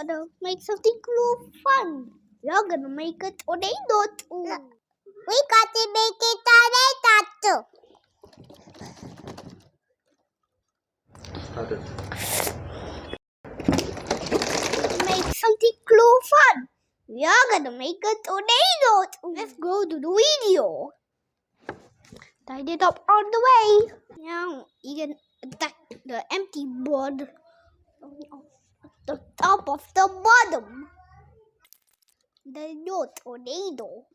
gonna make something cool fun. We are gonna make a tornado too. We got to make a tornado too. Started. Make something cool fun. We are gonna make a tornado too. Let's go to the video. Tied it up on the way. Now you can attack the empty board at the top of the bottom. The no tornado.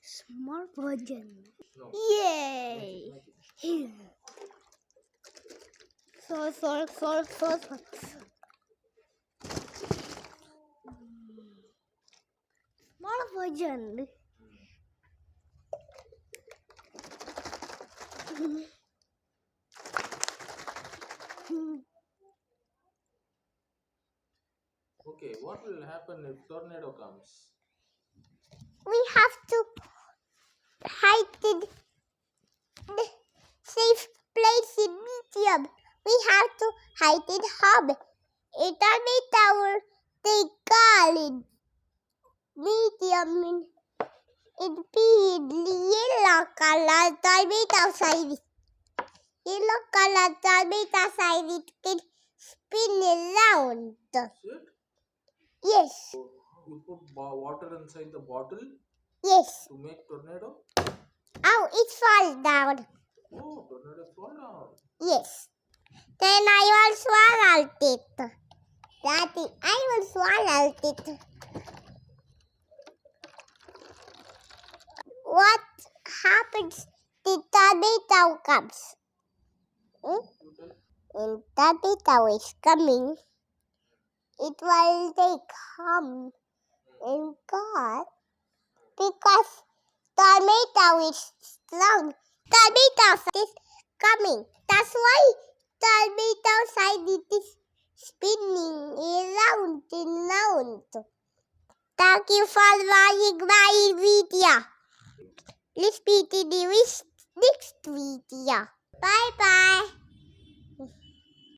Smart version. No. Yay! Make it. So. Smart version. Okay, what will happen if tornado comes? We have to hide in the safe place in medium. We have to hide in hub. It our they call in medium in yellow color diamond outside. Yellow color diamond outside it can spin around. Is it? Yes. So you put water inside the bottle Yes. to make tornado? Oh, it falls down. Oh, tornado fall down. Yes. Then I will swallow it. Daddy, I will swallow it. What happens if tornado comes? When tornado is coming, it will take come and God because tornado is strong. Tornado is coming. That's why tornado side it is spinning around and round. Thank you for watching my video. Let's meet in the next video. Bye bye.